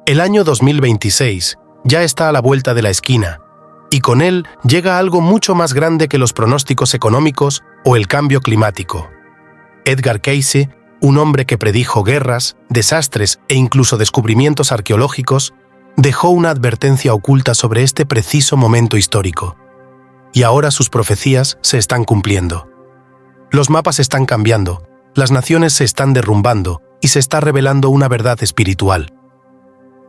El año 2026 ya está a la vuelta de la esquina, y con él llega algo mucho más grande que los pronósticos económicos o el cambio climático. Edgar Cayce, un hombre que predijo guerras, desastres e incluso descubrimientos arqueológicos, dejó una advertencia oculta sobre este preciso momento histórico. Y ahora sus profecías se están cumpliendo. Los mapas están cambiando, las naciones se están derrumbando y se está revelando una verdad espiritual.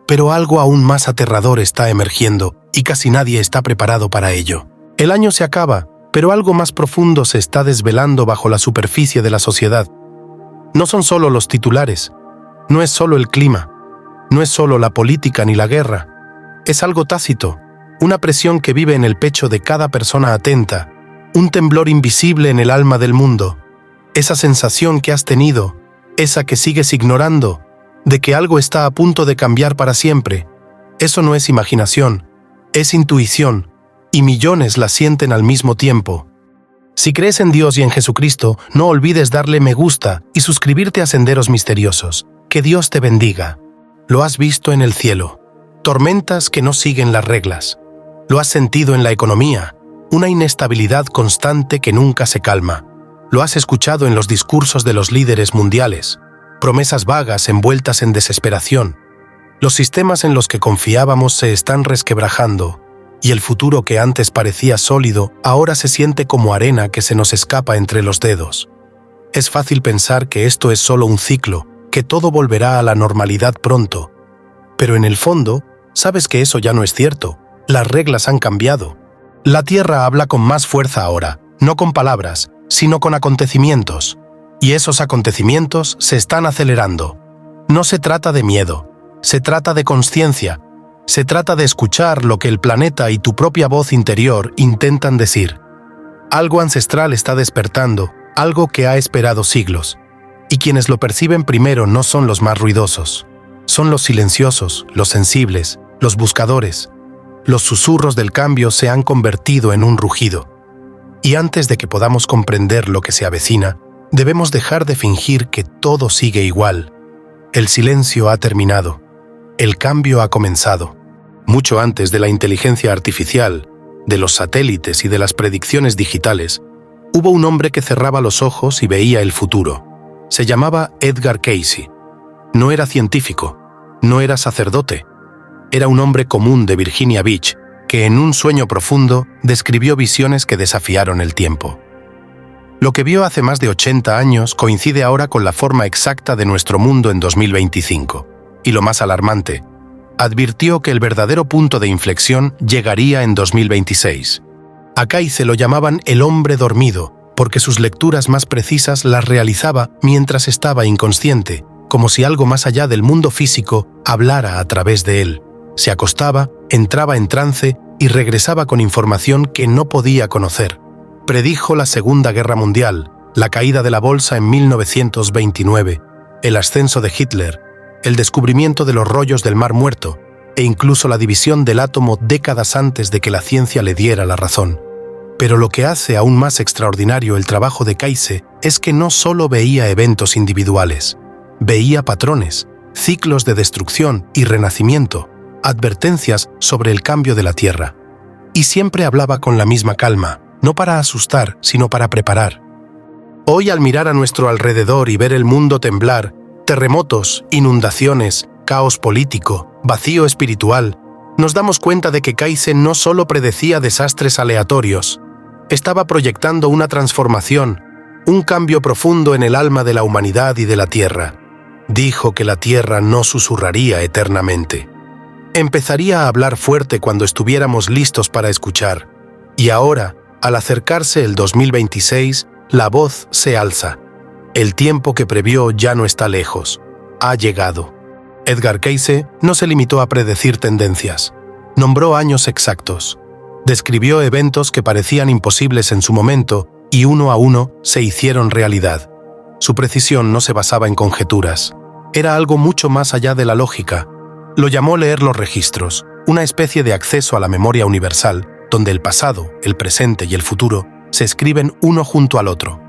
Pero algo aún más aterrador está emergiendo y casi nadie está preparado para ello. El año se acaba, pero algo más profundo se está desvelando bajo la superficie de la sociedad. No son solo los titulares, no es solo el clima, no es solo la política ni la guerra. Es algo tácito, una presión que vive en el pecho de cada persona atenta, un temblor invisible en el alma del mundo. Esa sensación que has tenido, esa que sigues ignorando, de que algo está a punto de cambiar para siempre. Eso no es imaginación, es intuición, y millones la sienten al mismo tiempo. Si crees en Dios y en Jesucristo, no olvides darle me gusta y suscribirte a Senderos Misteriosos. Que Dios te bendiga. Lo has visto en el cielo. Tormentas que no siguen las reglas. Lo has sentido en la economía, una inestabilidad constante que nunca se calma. Lo has escuchado en los discursos de los líderes mundiales. Promesas vagas envueltas en desesperación. Los sistemas en los que confiábamos se están resquebrajando, y el futuro que antes parecía sólido ahora se siente como arena que se nos escapa entre los dedos. Es fácil pensar que esto es solo un ciclo, que todo volverá a la normalidad pronto. Pero en el fondo, sabes que eso ya no es cierto. Las reglas han cambiado. La Tierra habla con más fuerza ahora, no con palabras, sino con acontecimientos. Y esos acontecimientos se están acelerando. No se trata de miedo, se trata de conciencia, se trata de escuchar lo que el planeta y tu propia voz interior intentan decir. Algo ancestral está despertando, algo que ha esperado siglos. Y quienes lo perciben primero no son los más ruidosos. Son los silenciosos, los sensibles, los buscadores. Los susurros del cambio se han convertido en un rugido. Y antes de que podamos comprender lo que se avecina, debemos dejar de fingir que todo sigue igual. El silencio ha terminado. El cambio ha comenzado. Mucho antes de la inteligencia artificial, de los satélites y de las predicciones digitales, hubo un hombre que cerraba los ojos y veía el futuro. Se llamaba Edgar Cayce. No era científico, no era sacerdote. Era un hombre común de Virginia Beach que en un sueño profundo describió visiones que desafiaron el tiempo. Lo que vio hace más de 80 años coincide ahora con la forma exacta de nuestro mundo en 2025. Y lo más alarmante, advirtió que el verdadero punto de inflexión llegaría en 2026. A Cayce lo llamaban el hombre dormido, porque sus lecturas más precisas las realizaba mientras estaba inconsciente, como si algo más allá del mundo físico hablara a través de él. Se acostaba, entraba en trance y regresaba con información que no podía conocer. Predijo la Segunda Guerra Mundial, la caída de la bolsa en 1929, el ascenso de Hitler, el descubrimiento de los rollos del Mar Muerto e incluso la división del átomo décadas antes de que la ciencia le diera la razón. Pero lo que hace aún más extraordinario el trabajo de Cayce es que no solo veía eventos individuales, veía patrones, ciclos de destrucción y renacimiento, advertencias sobre el cambio de la Tierra. Y siempre hablaba con la misma calma, no para asustar, sino para preparar. Hoy, al mirar a nuestro alrededor y ver el mundo temblar, terremotos, inundaciones, caos político, vacío espiritual, nos damos cuenta de que Cayce no solo predecía desastres aleatorios, estaba proyectando una transformación, un cambio profundo en el alma de la humanidad y de la Tierra. Dijo que la Tierra no susurraría eternamente. Empezaría a hablar fuerte cuando estuviéramos listos para escuchar. Y ahora, al acercarse el 2026, la voz se alza. El tiempo que previó ya no está lejos. Ha llegado. Edgar Cayce no se limitó a predecir tendencias. Nombró años exactos. Describió eventos que parecían imposibles en su momento y uno a uno se hicieron realidad. Su precisión no se basaba en conjeturas. Era algo mucho más allá de la lógica. Lo llamó leer los registros, una especie de acceso a la memoria universal, donde el pasado, el presente y el futuro se escriben uno junto al otro.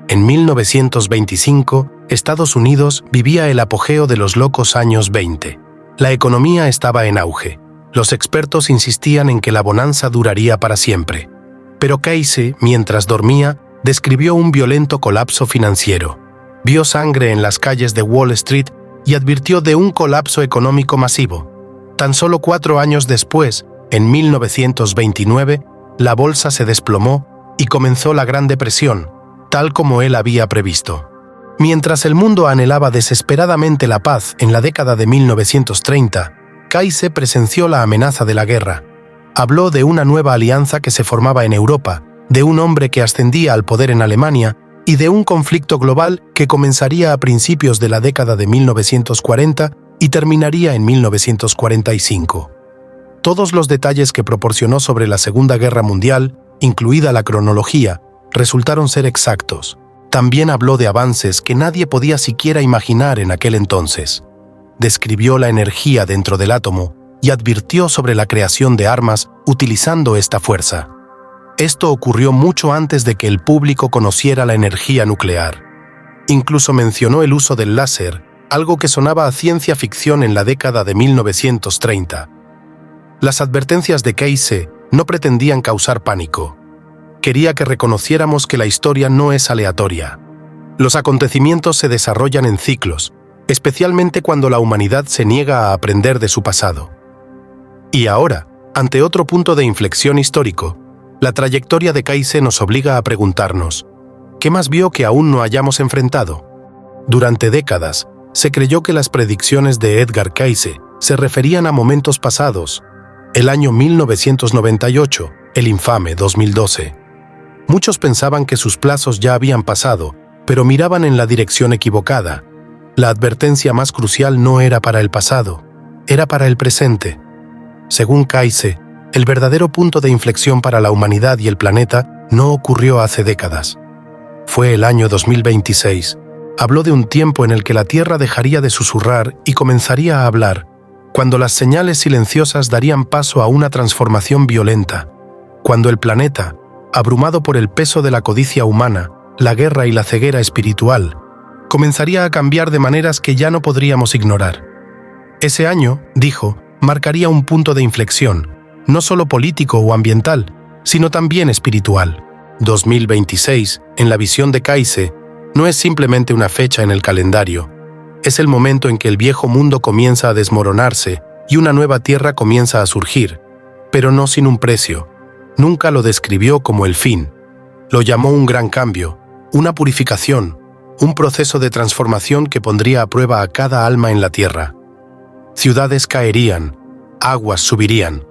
En 1925, Estados Unidos vivía el apogeo de los locos años 20. La economía estaba en auge. Los expertos insistían en que la bonanza duraría para siempre. Pero Casey, mientras dormía, describió un violento colapso financiero. Vio sangre en las calles de Wall Street y advirtió de un colapso económico masivo. Tan solo 4 años después, en 1929, la bolsa se desplomó y comenzó la Gran Depresión, tal como él había previsto. Mientras el mundo anhelaba desesperadamente la paz en la década de 1930, Casey presenció la amenaza de la guerra. Habló de una nueva alianza que se formaba en Europa, de un hombre que ascendía al poder en Alemania y de un conflicto global que comenzaría a principios de la década de 1940 y terminaría en 1945. Todos los detalles que proporcionó sobre la Segunda Guerra Mundial, incluida la cronología, resultaron ser exactos. También habló de avances que nadie podía siquiera imaginar en aquel entonces. Describió la energía dentro del átomo y advirtió sobre la creación de armas utilizando esta fuerza. Esto ocurrió mucho antes de que el público conociera la energía nuclear. Incluso mencionó el uso del láser, algo que sonaba a ciencia ficción en la década de 1930. Las advertencias de Casey no pretendían causar pánico. Quería que reconociéramos que la historia no es aleatoria. Los acontecimientos se desarrollan en ciclos, especialmente cuando la humanidad se niega a aprender de su pasado. Y ahora, ante otro punto de inflexión histórico, la trayectoria de Casey nos obliga a preguntarnos, ¿qué más vio que aún no hayamos enfrentado? Durante décadas, se creyó que las predicciones de Edgar Casey se referían a momentos pasados, el año 1998, el infame 2012. Muchos pensaban que sus plazos ya habían pasado, pero miraban en la dirección equivocada. La advertencia más crucial no era para el pasado, era para el presente. Según Casey, el verdadero punto de inflexión para la humanidad y el planeta no ocurrió hace décadas. Fue el año 2026. Habló de un tiempo en el que la Tierra dejaría de susurrar y comenzaría a hablar, cuando las señales silenciosas darían paso a una transformación violenta, cuando el planeta, abrumado por el peso de la codicia humana, la guerra y la ceguera espiritual, comenzaría a cambiar de maneras que ya no podríamos ignorar. Ese año, dijo, marcaría un punto de inflexión, no solo político o ambiental, sino también espiritual. 2026, en la visión de Casey, no es simplemente una fecha en el calendario, es el momento en que el viejo mundo comienza a desmoronarse y una nueva tierra comienza a surgir, pero no sin un precio. Nunca lo describió como el fin. Lo llamó un gran cambio, una purificación, un proceso de transformación que pondría a prueba a cada alma en la tierra. Ciudades caerían, aguas subirían,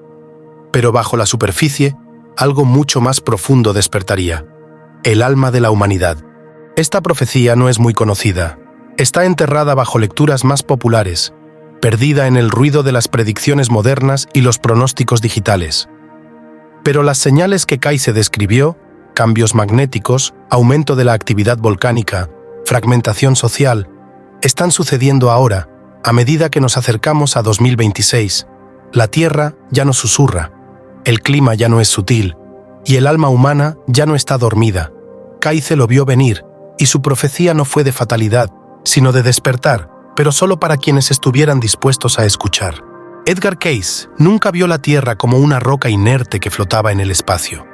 pero bajo la superficie, algo mucho más profundo despertaría, el alma de la humanidad. Esta profecía no es muy conocida. Está enterrada bajo lecturas más populares, perdida en el ruido de las predicciones modernas y los pronósticos digitales. Pero las señales que Casey describió, cambios magnéticos, aumento de la actividad volcánica, fragmentación social, están sucediendo ahora, a medida que nos acercamos a 2026. La Tierra ya no susurra, el clima ya no es sutil, y el alma humana ya no está dormida. Casey lo vio venir, y su profecía no fue de fatalidad, sino de despertar, pero solo para quienes estuvieran dispuestos a escuchar. Edgar Casey nunca vio la Tierra como una roca inerte que flotaba en el espacio.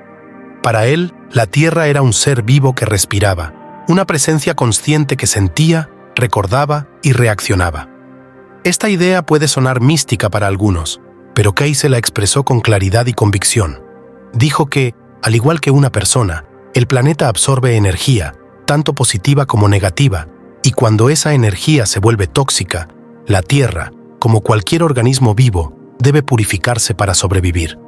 Para él, la Tierra era un ser vivo que respiraba, una presencia consciente que sentía, recordaba y reaccionaba. Esta idea puede sonar mística para algunos, pero Casey la expresó con claridad y convicción. Dijo que, al igual que una persona, el planeta absorbe energía, tanto positiva como negativa, y cuando esa energía se vuelve tóxica, la Tierra, como cualquier organismo vivo, debe purificarse para sobrevivir.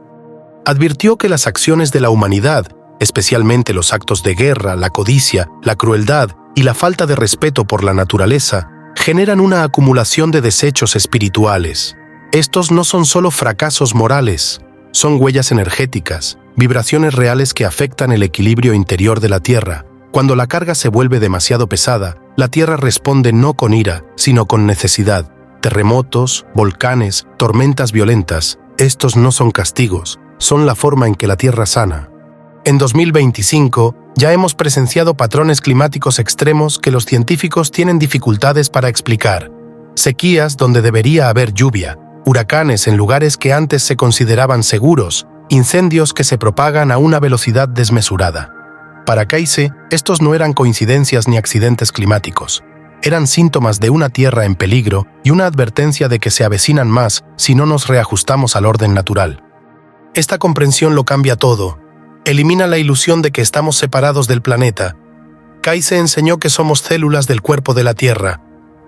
Advirtió que las acciones de la humanidad, especialmente los actos de guerra, la codicia, la crueldad y la falta de respeto por la naturaleza, generan una acumulación de desechos espirituales. Estos no son solo fracasos morales, son huellas energéticas, vibraciones reales que afectan el equilibrio interior de la Tierra. Cuando la carga se vuelve demasiado pesada, la Tierra responde no con ira, sino con necesidad. Terremotos, volcanes, tormentas violentas, estos no son castigos, son la forma en que la Tierra sana. En 2025, ya hemos presenciado patrones climáticos extremos que los científicos tienen dificultades para explicar. sequías donde debería haber lluvia, huracanes en lugares que antes se consideraban seguros, incendios que se propagan a una velocidad desmesurada. Para Cayce, estos no eran coincidencias ni accidentes climáticos. Eran síntomas de una Tierra en peligro y una advertencia de que se avecinan más si no nos reajustamos al orden natural. Esta comprensión lo cambia todo. Elimina la ilusión de que estamos separados del planeta. Cayce enseñó que somos células del cuerpo de la Tierra.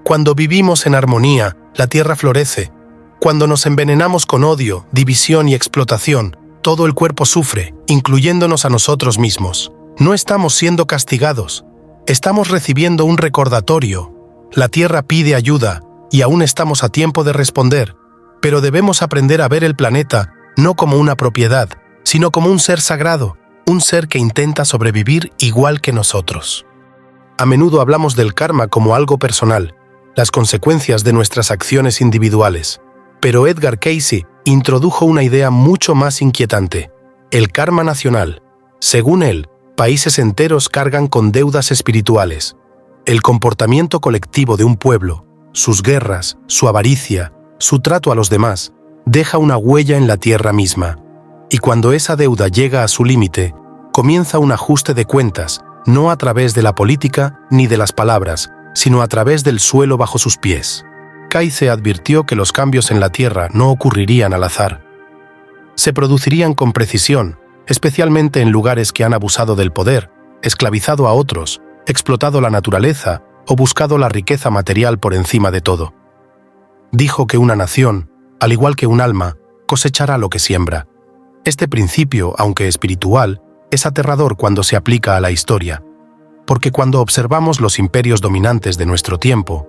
Cuando vivimos en armonía, la Tierra florece. Cuando nos envenenamos con odio, división y explotación, todo el cuerpo sufre, incluyéndonos a nosotros mismos. No estamos siendo castigados. Estamos recibiendo un recordatorio. La Tierra pide ayuda y aún estamos a tiempo de responder, pero debemos aprender a ver el planeta no como una propiedad, sino como un ser sagrado, un ser que intenta sobrevivir igual que nosotros. A menudo hablamos del karma como algo personal, las consecuencias de nuestras acciones individuales, pero Edgar Cayce introdujo una idea mucho más inquietante, el karma nacional. Según él, países enteros cargan con deudas espirituales. El comportamiento colectivo de un pueblo, sus guerras, su avaricia, su trato a los demás, deja una huella en la tierra misma. Y cuando esa deuda llega a su límite, comienza un ajuste de cuentas, no a través de la política ni de las palabras, sino a través del suelo bajo sus pies. Cayce advirtió que los cambios en la tierra no ocurrirían al azar. Se producirían con precisión, especialmente en lugares que han abusado del poder, esclavizado a otros, explotado la naturaleza o buscado la riqueza material por encima de todo. Dijo que una nación, al igual que un alma, cosechará lo que siembra. Este principio, aunque espiritual, es aterrador cuando se aplica a la historia, porque cuando observamos los imperios dominantes de nuestro tiempo,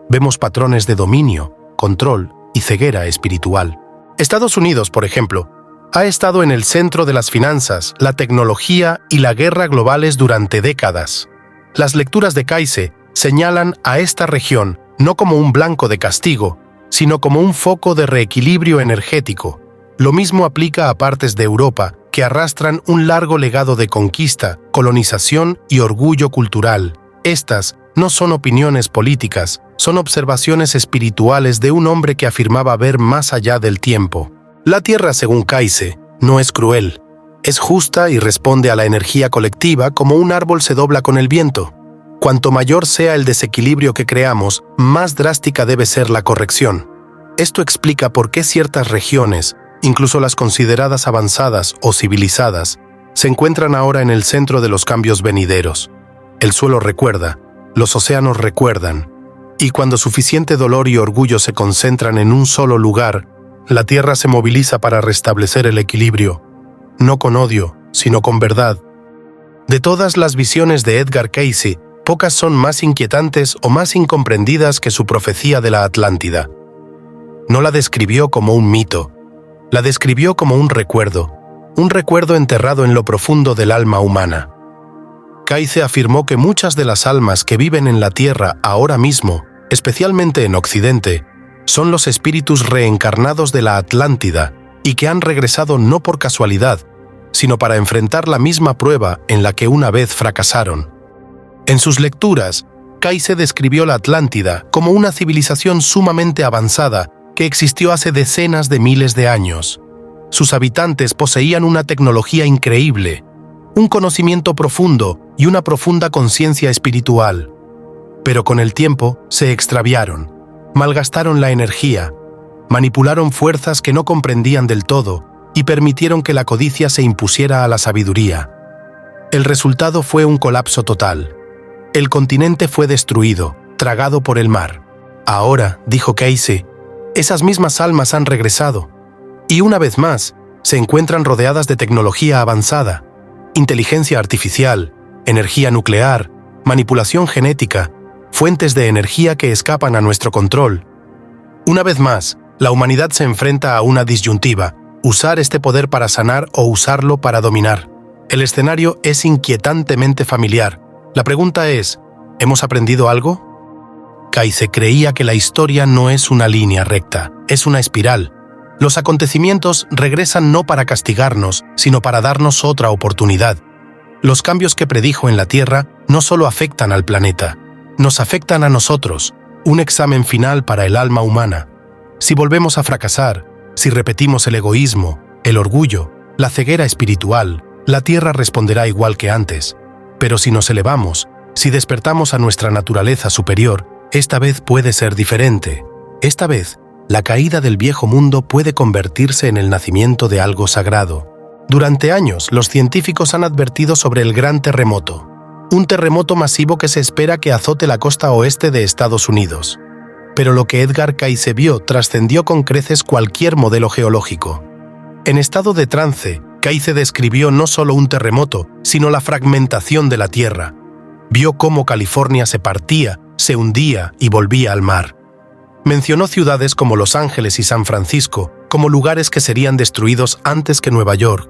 vemos patrones de dominio, control y ceguera espiritual. Estados Unidos, por ejemplo, ha estado en el centro de las finanzas, la tecnología y la guerra globales durante décadas. Las lecturas de Cayce señalan a esta región no como un blanco de castigo, sino como un foco de reequilibrio energético. Lo mismo aplica a partes de Europa, que arrastran un largo legado de conquista, colonización y orgullo cultural. Estas no son opiniones políticas, son observaciones espirituales de un hombre que afirmaba ver más allá del tiempo. La Tierra, según Cayce, no es cruel. Es justa y responde a la energía colectiva como un árbol se dobla con el viento. Cuanto mayor sea el desequilibrio que creamos, más drástica debe ser la corrección. Esto explica por qué ciertas regiones, incluso las consideradas avanzadas o civilizadas, se encuentran ahora en el centro de los cambios venideros. El suelo recuerda, los océanos recuerdan, y cuando suficiente dolor y orgullo se concentran en un solo lugar, la Tierra se moviliza para restablecer el equilibrio, no con odio, sino con verdad. De todas las visiones de Edgar Cayce, pocas son más inquietantes o más incomprendidas que su profecía de la Atlántida. No la describió como un mito, la describió como un recuerdo enterrado en lo profundo del alma humana. Cayce afirmó que muchas de las almas que viven en la Tierra ahora mismo, especialmente en Occidente, son los espíritus reencarnados de la Atlántida y que han regresado no por casualidad, sino para enfrentar la misma prueba en la que una vez fracasaron. En sus lecturas, Cayce describió la Atlántida como una civilización sumamente avanzada que existió hace decenas de miles de años. Sus habitantes poseían una tecnología increíble, un conocimiento profundo y una profunda conciencia espiritual. Pero con el tiempo se extraviaron, malgastaron la energía, manipularon fuerzas que no comprendían del todo y permitieron que la codicia se impusiera a la sabiduría. El resultado fue un colapso total. El continente fue destruido, tragado por el mar. Ahora, dijo Cayce, esas mismas almas han regresado, y una vez más, se encuentran rodeadas de tecnología avanzada, inteligencia artificial, energía nuclear, manipulación genética, fuentes de energía que escapan a nuestro control. Una vez más, la humanidad se enfrenta a una disyuntiva, usar este poder para sanar o usarlo para dominar. El escenario es inquietantemente familiar. La pregunta es, ¿hemos aprendido algo? Cayce creía que la historia no es una línea recta, es una espiral. Los acontecimientos regresan no para castigarnos, sino para darnos otra oportunidad. Los cambios que predijo en la Tierra no solo afectan al planeta, nos afectan a nosotros, un examen final para el alma humana. Si volvemos a fracasar, si repetimos el egoísmo, el orgullo, la ceguera espiritual, la tierra responderá igual que antes. Pero si nos elevamos, si despertamos a nuestra naturaleza superior, esta vez puede ser diferente. Esta vez, la caída del viejo mundo puede convertirse en el nacimiento de algo sagrado. Durante años, los científicos han advertido sobre el gran terremoto, un terremoto masivo que se espera que azote la costa oeste de Estados Unidos. Pero lo que Edgar Cayce vio trascendió con creces cualquier modelo geológico. En estado de trance, Cayce describió no solo un terremoto, sino la fragmentación de la Tierra. Vio cómo California se partía, se hundía y volvía al mar. Mencionó ciudades como Los Ángeles y San Francisco como lugares que serían destruidos antes que Nueva York.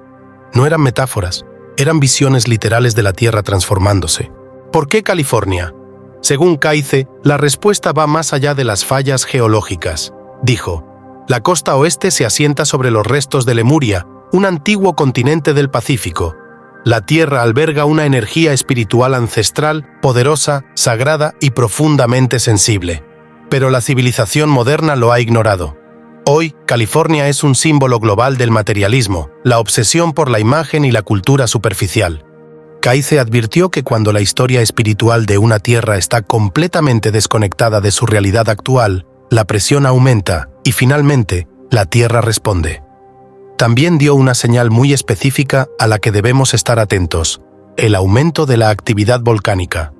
No eran metáforas, eran visiones literales de la Tierra transformándose. ¿Por qué California? Según Cayce, la respuesta va más allá de las fallas geológicas. Dijo, la costa oeste se asienta sobre los restos de Lemuria, un antiguo continente del Pacífico. La Tierra alberga una energía espiritual ancestral, poderosa, sagrada y profundamente sensible. Pero la civilización moderna lo ha ignorado. Hoy, California es un símbolo global del materialismo, la obsesión por la imagen y la cultura superficial. Cayce advirtió que cuando la historia espiritual de una tierra está completamente desconectada de su realidad actual, la presión aumenta y finalmente, la tierra responde. También dio una señal muy específica a la que debemos estar atentos: el aumento de la actividad volcánica.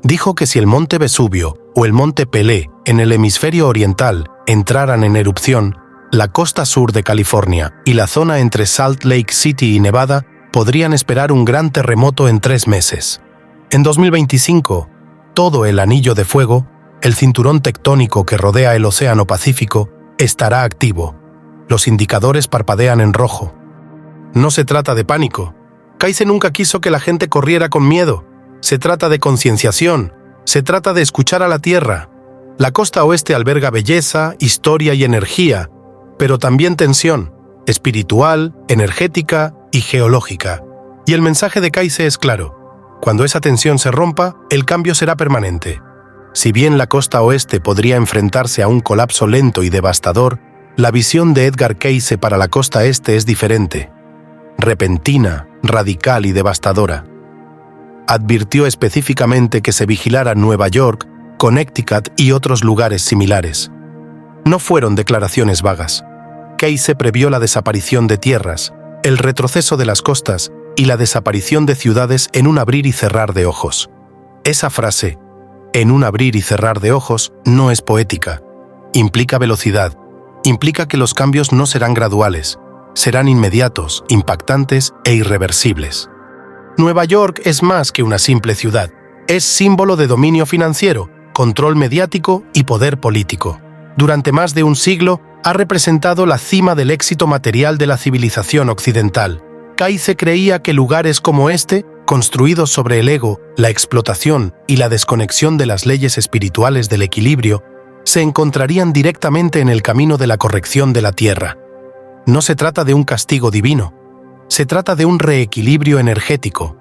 Dijo que si el monte Vesubio o el monte Pelé en el hemisferio oriental entraran en erupción, la costa sur de California y la zona entre Salt Lake City y Nevada podrían esperar un gran terremoto en 3 meses. En 2025, todo el anillo de fuego, el cinturón tectónico que rodea el Océano Pacífico, estará activo. Los indicadores parpadean en rojo. No se trata de pánico. Cayce nunca quiso que la gente corriera con miedo. Se trata de concienciación. Se trata de escuchar a la tierra. La costa oeste alberga belleza, historia y energía, pero también tensión, espiritual, energética y geológica. Y el mensaje de Cayce es claro: cuando esa tensión se rompa, el cambio será permanente. Si bien la costa oeste podría enfrentarse a un colapso lento y devastador, la visión de Edgar Cayce para la costa este es diferente, repentina, radical y devastadora. Advirtió específicamente que se vigilara Nueva York, Connecticut y otros lugares similares. No fueron declaraciones vagas. Cayce previó la desaparición de tierras, el retroceso de las costas y la desaparición de ciudades en un abrir y cerrar de ojos. Esa frase, en un abrir y cerrar de ojos, no es poética. Implica velocidad. Implica que los cambios no serán graduales, serán inmediatos, impactantes e irreversibles. Nueva York es más que una simple ciudad. Es símbolo de dominio financiero, control mediático y poder político. Durante más de un siglo, ha representado la cima del éxito material de la civilización occidental. Cayce creía que lugares como este, construidos sobre el ego, la explotación y la desconexión de las leyes espirituales del equilibrio, se encontrarían directamente en el camino de la corrección de la Tierra. No se trata de un castigo divino, se trata de un reequilibrio energético.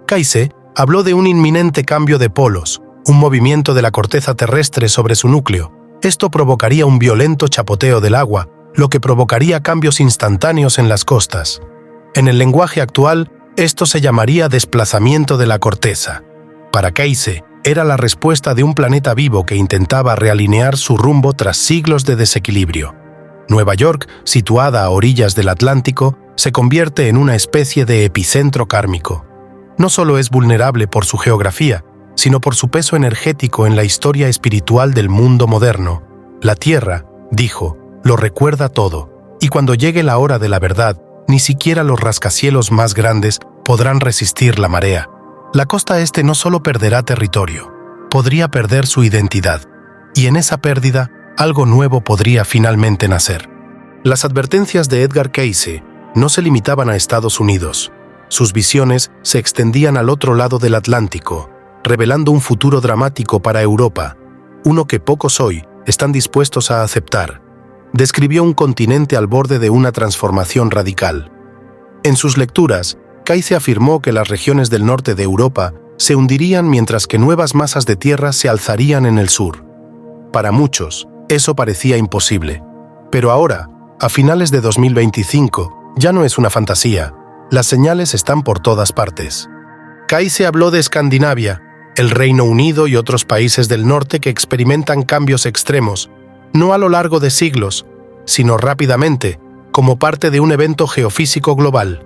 Cayce habló de un inminente cambio de polos, un movimiento de la corteza terrestre sobre su núcleo. Esto provocaría un violento chapoteo del agua, lo que provocaría cambios instantáneos en las costas. En el lenguaje actual, esto se llamaría desplazamiento de la corteza. Para Cayce, era la respuesta de un planeta vivo que intentaba realinear su rumbo tras siglos de desequilibrio. Nueva York, situada a orillas del Atlántico, se convierte en una especie de epicentro kármico. No solo es vulnerable por su geografía, sino por su peso energético en la historia espiritual del mundo moderno. La Tierra, dijo, lo recuerda todo, y cuando llegue la hora de la verdad, ni siquiera los rascacielos más grandes podrán resistir la marea. La costa este no solo perderá territorio, podría perder su identidad, y en esa pérdida, algo nuevo podría finalmente nacer. Las advertencias de Edgar Cayce no se limitaban a Estados Unidos. Sus visiones se extendían al otro lado del Atlántico, revelando un futuro dramático para Europa, uno que pocos hoy están dispuestos a aceptar. Describió un continente al borde de una transformación radical. En sus lecturas, Cayce afirmó que las regiones del norte de Europa se hundirían mientras que nuevas masas de tierra se alzarían en el sur. para muchos, eso parecía imposible. Pero ahora, a finales de 2025, ya no es una fantasía. Las señales están por todas partes. Kaise habló de Escandinavia, el Reino Unido y otros países del norte que experimentan cambios extremos, no a lo largo de siglos, sino rápidamente, como parte de un evento geofísico global.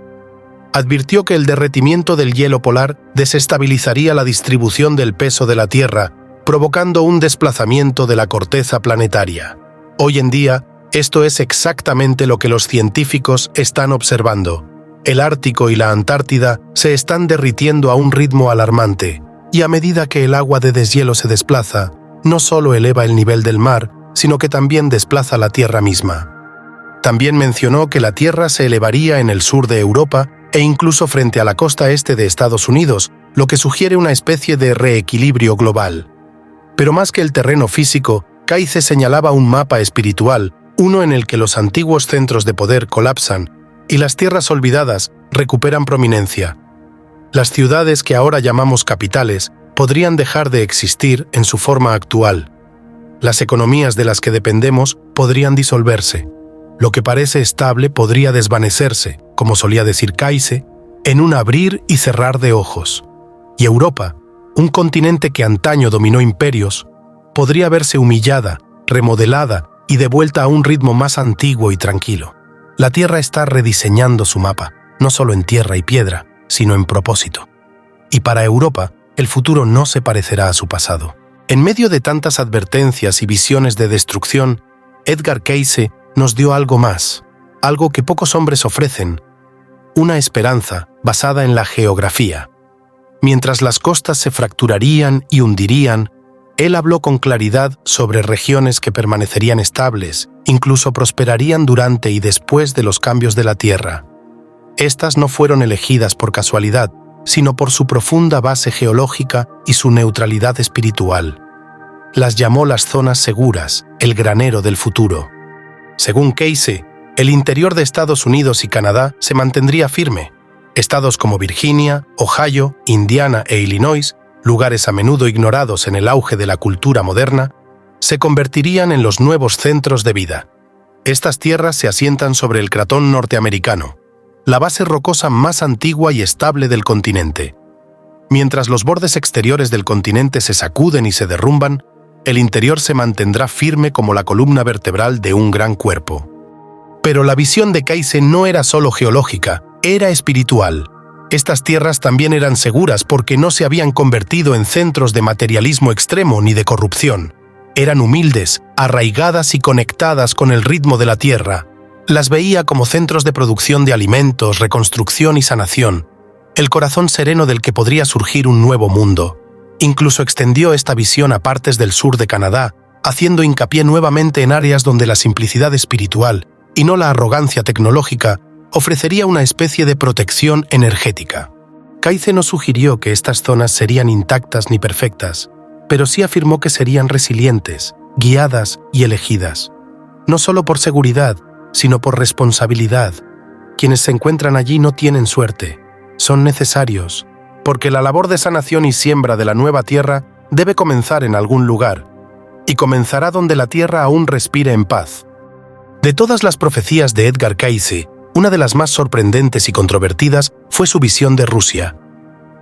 Advirtió que el derretimiento del hielo polar desestabilizaría la distribución del peso de la Tierra, provocando un desplazamiento de la corteza planetaria. Hoy en día, esto es exactamente lo que los científicos están observando. El Ártico y la Antártida se están derritiendo a un ritmo alarmante, y a medida que el agua de deshielo se desplaza, no solo eleva el nivel del mar, sino que también desplaza la Tierra misma. También mencionó que la Tierra se elevaría en el sur de Europa e incluso frente a la costa este de Estados Unidos, lo que sugiere una especie de reequilibrio global. Pero más que el terreno físico, Kaise señalaba un mapa espiritual, uno en el que los antiguos centros de poder colapsan y las tierras olvidadas recuperan prominencia. Las ciudades que ahora llamamos capitales podrían dejar de existir en su forma actual. Las economías de las que dependemos podrían disolverse. Lo que parece estable podría desvanecerse, como solía decir Kaise, en un abrir y cerrar de ojos. Y Europa, un continente que antaño dominó imperios, podría verse humillada, remodelada y devuelta a un ritmo más antiguo y tranquilo. La Tierra está rediseñando su mapa, no solo en tierra y piedra, sino en propósito. Y para Europa, el futuro no se parecerá a su pasado. En medio de tantas advertencias y visiones de destrucción, Edgar Cayce nos dio algo más, algo que pocos hombres ofrecen, una esperanza basada en la geografía. Mientras las costas se fracturarían y hundirían, él habló con claridad sobre regiones que permanecerían estables, incluso prosperarían durante y después de los cambios de la Tierra. Estas no fueron elegidas por casualidad, sino por su profunda base geológica y su neutralidad espiritual. Las llamó las zonas seguras, el granero del futuro. Según Cayce, el interior de Estados Unidos y Canadá se mantendría firme. Estados como Virginia, Ohio, Indiana e Illinois, lugares a menudo ignorados en el auge de la cultura moderna, se convertirían en los nuevos centros de vida. Estas tierras se asientan sobre el cratón norteamericano, la base rocosa más antigua y estable del continente. Mientras los bordes exteriores del continente se sacuden y se derrumban, el interior se mantendrá firme como la columna vertebral de un gran cuerpo. Pero la visión de Cayce no era solo geológica, era espiritual. Estas tierras también eran seguras porque no se habían convertido en centros de materialismo extremo ni de corrupción. Eran humildes, arraigadas y conectadas con el ritmo de la tierra. Las veía como centros de producción de alimentos, reconstrucción y sanación, el corazón sereno del que podría surgir un nuevo mundo. Incluso extendió esta visión a partes del sur de Canadá, haciendo hincapié nuevamente en áreas donde la simplicidad espiritual, y no la arrogancia tecnológica, ofrecería una especie de protección energética. Cayce no sugirió que estas zonas serían intactas ni perfectas, pero sí afirmó que serían resilientes, guiadas y elegidas. No solo por seguridad, sino por responsabilidad. Quienes se encuentran allí no tienen suerte, son necesarios, porque la labor de sanación y siembra de la nueva tierra debe comenzar en algún lugar, y comenzará donde la tierra aún respire en paz. De todas las profecías de Edgar Cayce, una de las más sorprendentes y controvertidas fue su visión de Rusia.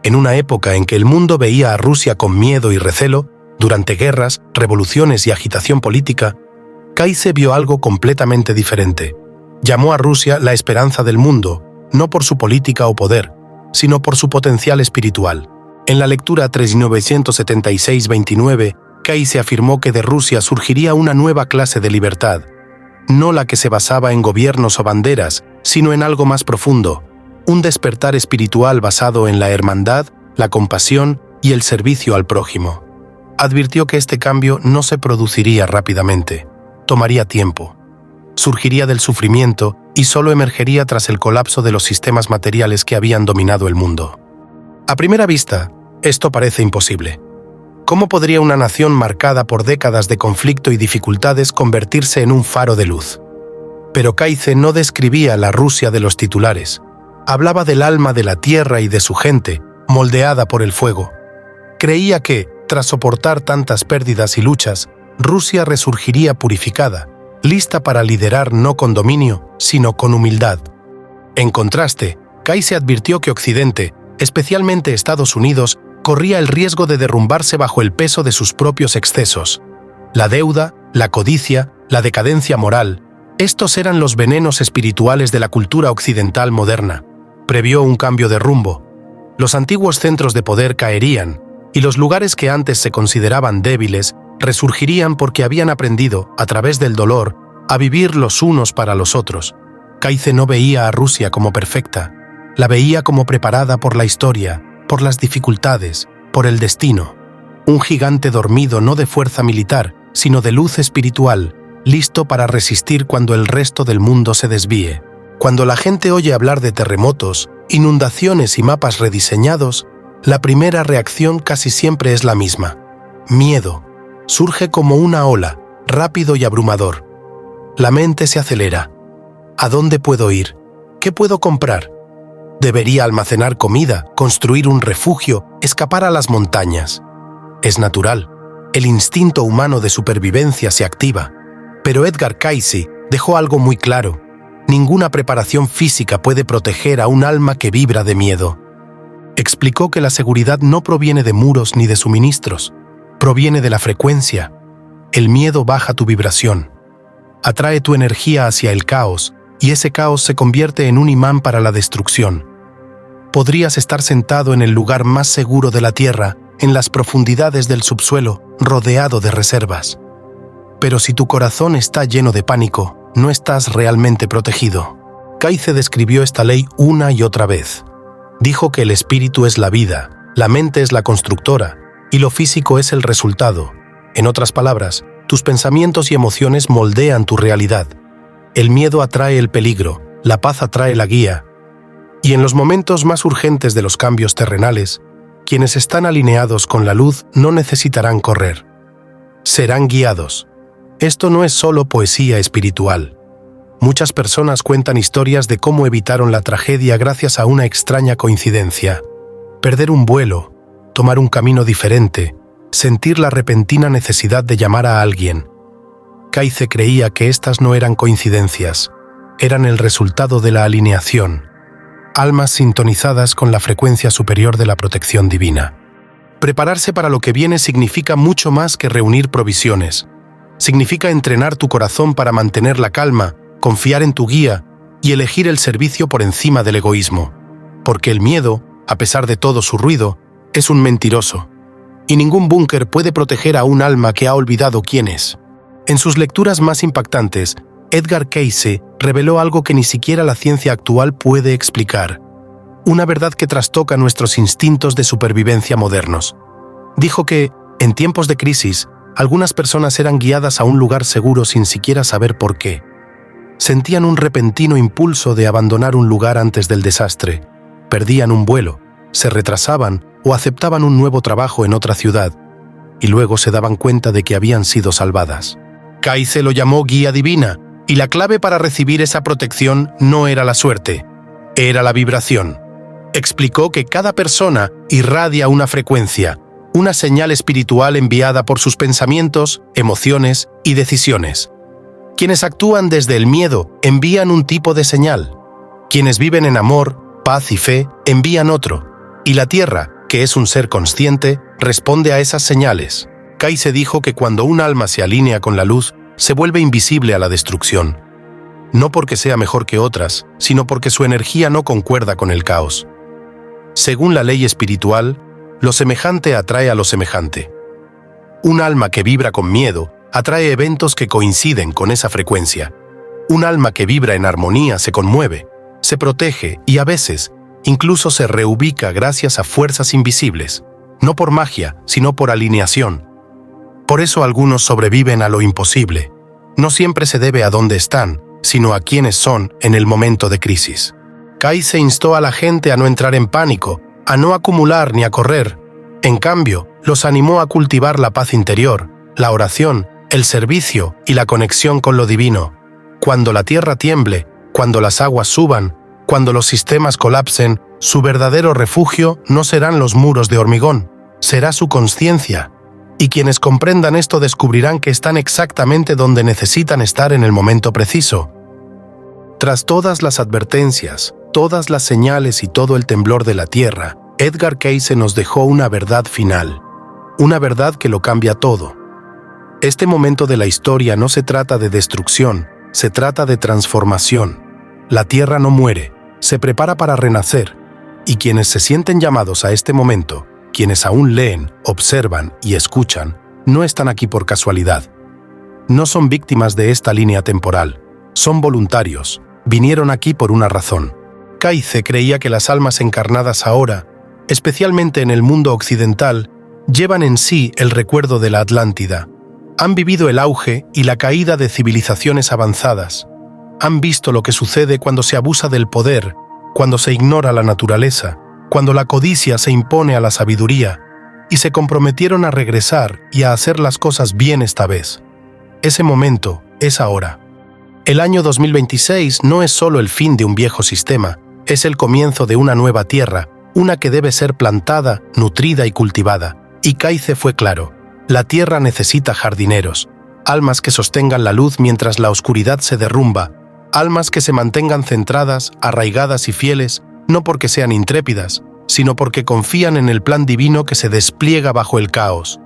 En una época en que el mundo veía a Rusia con miedo y recelo, durante guerras, revoluciones y agitación política, Cayce vio algo completamente diferente. Llamó a Rusia la esperanza del mundo, no por su política o poder, sino por su potencial espiritual. En la lectura 3976-29, Cayce afirmó que de Rusia surgiría una nueva clase de libertad, no la que se basaba en gobiernos o banderas, sino en algo más profundo, un despertar espiritual basado en la hermandad, la compasión y el servicio al prójimo. Advirtió que este cambio no se produciría rápidamente, tomaría tiempo. Surgiría del sufrimiento y solo emergería tras el colapso de los sistemas materiales que habían dominado el mundo. A primera vista, esto parece imposible. ¿Cómo podría una nación marcada por décadas de conflicto y dificultades convertirse en un faro de luz? Pero Cayce no describía la Rusia de los titulares. Hablaba del alma de la tierra y de su gente, moldeada por el fuego. Creía que, tras soportar tantas pérdidas y luchas, Rusia resurgiría purificada, lista para liderar no con dominio, sino con humildad. En contraste, Kaise advirtió que Occidente, especialmente Estados Unidos, corría el riesgo de derrumbarse bajo el peso de sus propios excesos. La deuda, la codicia, la decadencia moral, estos eran los venenos espirituales de la cultura occidental moderna. Previó un cambio de rumbo. Los antiguos centros de poder caerían, y los lugares que antes se consideraban débiles resurgirían porque habían aprendido, a través del dolor, a vivir los unos para los otros. Kaise no veía a Rusia como perfecta, la veía como preparada por la historia, por las dificultades, por el destino. Un gigante dormido no de fuerza militar, sino de luz espiritual, listo para resistir cuando el resto del mundo se desvíe. Cuando la gente oye hablar de terremotos, inundaciones y mapas rediseñados, la primera reacción casi siempre es la misma: miedo. Surge como una ola, rápido y abrumador. La mente se acelera. ¿A dónde puedo ir? ¿Qué puedo comprar? Debería almacenar comida, construir un refugio, escapar a las montañas. Es natural. El instinto humano de supervivencia se activa. Pero Edgar Cayce dejó algo muy claro: ninguna preparación física puede proteger a un alma que vibra de miedo. Explicó que la seguridad no proviene de muros ni de suministros, proviene de la frecuencia. El miedo baja tu vibración, atrae tu energía hacia el caos, y ese caos se convierte en un imán para la destrucción. Podrías estar sentado en el lugar más seguro de la Tierra, en las profundidades del subsuelo, rodeado de reservas. Pero si tu corazón está lleno de pánico, no estás realmente protegido. Cayce describió esta ley una y otra vez. Dijo que el espíritu es la vida, la mente es la constructora, y lo físico es el resultado. En otras palabras, tus pensamientos y emociones moldean tu realidad. El miedo atrae el peligro, la paz atrae la guía. Y en los momentos más urgentes de los cambios terrenales, quienes están alineados con la luz no necesitarán correr. Serán guiados. Esto no es solo poesía espiritual. Muchas personas cuentan historias de cómo evitaron la tragedia gracias a una extraña coincidencia. Perder un vuelo, tomar un camino diferente, sentir la repentina necesidad de llamar a alguien. Cayce creía que estas no eran coincidencias, eran el resultado de la alineación, almas sintonizadas con la frecuencia superior de la protección divina. Prepararse para lo que viene significa mucho más que reunir provisiones. Significa entrenar tu corazón para mantener la calma, confiar en tu guía y elegir el servicio por encima del egoísmo. Porque el miedo, a pesar de todo su ruido, es un mentiroso. Y ningún búnker puede proteger a un alma que ha olvidado quién es. En sus lecturas más impactantes, Edgar Cayce reveló algo que ni siquiera la ciencia actual puede explicar. Una verdad que trastoca nuestros instintos de supervivencia modernos. Dijo que, en tiempos de crisis, algunas personas eran guiadas a un lugar seguro sin siquiera saber por qué. Sentían un repentino impulso de abandonar un lugar antes del desastre. Perdían un vuelo, se retrasaban o aceptaban un nuevo trabajo en otra ciudad, y luego se daban cuenta de que habían sido salvadas. Cayce lo llamó guía divina, y la clave para recibir esa protección no era la suerte, era la vibración. Explicó que cada persona irradia una frecuencia, una señal espiritual enviada por sus pensamientos, emociones y decisiones. Quienes actúan desde el miedo envían un tipo de señal. Quienes viven en amor, paz y fe envían otro. Y la Tierra, que es un ser consciente, responde a esas señales. Cayce dijo que cuando un alma se alinea con la luz, se vuelve invisible a la destrucción. No porque sea mejor que otras, sino porque su energía no concuerda con el caos. Según la ley espiritual, lo semejante atrae a lo semejante. Un alma que vibra con miedo atrae eventos que coinciden con esa frecuencia. Un alma que vibra en armonía se conmueve, se protege y a veces incluso se reubica gracias a fuerzas invisibles, no por magia, sino por alineación. Por eso algunos sobreviven a lo imposible. No siempre se debe a dónde están, sino a quiénes son en el momento de crisis. Cayce instó a la gente a no entrar en pánico, a no acumular ni a correr. En cambio, los animó a cultivar la paz interior, la oración, el servicio y la conexión con lo divino. Cuando la tierra tiemble, cuando las aguas suban, cuando los sistemas colapsen, su verdadero refugio no serán los muros de hormigón, será su conciencia. Y quienes comprendan esto descubrirán que están exactamente donde necesitan estar en el momento preciso. Tras todas las advertencias, todas las señales y todo el temblor de la Tierra, Edgar Cayce nos dejó una verdad final, una verdad que lo cambia todo. Este momento de la historia no se trata de destrucción, se trata de transformación. La Tierra no muere, se prepara para renacer, y quienes se sienten llamados a este momento, quienes aún leen, observan y escuchan, no están aquí por casualidad. No son víctimas de esta línea temporal, son voluntarios, vinieron aquí por una razón. Cayce creía que las almas encarnadas ahora, especialmente en el mundo occidental, llevan en sí el recuerdo de la Atlántida. Han vivido el auge y la caída de civilizaciones avanzadas. Han visto lo que sucede cuando se abusa del poder, cuando se ignora la naturaleza, cuando la codicia se impone a la sabiduría, y se comprometieron a regresar y a hacer las cosas bien esta vez. Ese momento es ahora. El año 2026 no es solo el fin de un viejo sistema, es el comienzo de una nueva tierra, una que debe ser plantada, nutrida y cultivada. Y Cayce fue claro, la tierra necesita jardineros, almas que sostengan la luz mientras la oscuridad se derrumba, almas que se mantengan centradas, arraigadas y fieles, no porque sean intrépidas, sino porque confían en el plan divino que se despliega bajo el caos.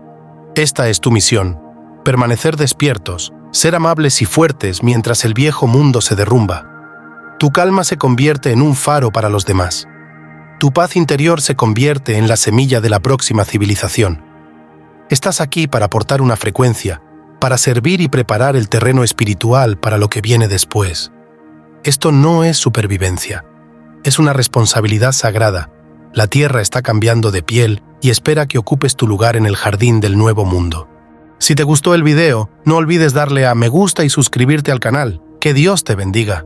Esta es tu misión, permanecer despiertos, ser amables y fuertes mientras el viejo mundo se derrumba. Tu calma se convierte en un faro para los demás. Tu paz interior se convierte en la semilla de la próxima civilización. Estás aquí para aportar una frecuencia, para servir y preparar el terreno espiritual para lo que viene después. Esto no es supervivencia. Es una responsabilidad sagrada. La Tierra está cambiando de piel y espera que ocupes tu lugar en el jardín del nuevo mundo. Si te gustó el video, no olvides darle a me gusta y suscribirte al canal. Que Dios te bendiga.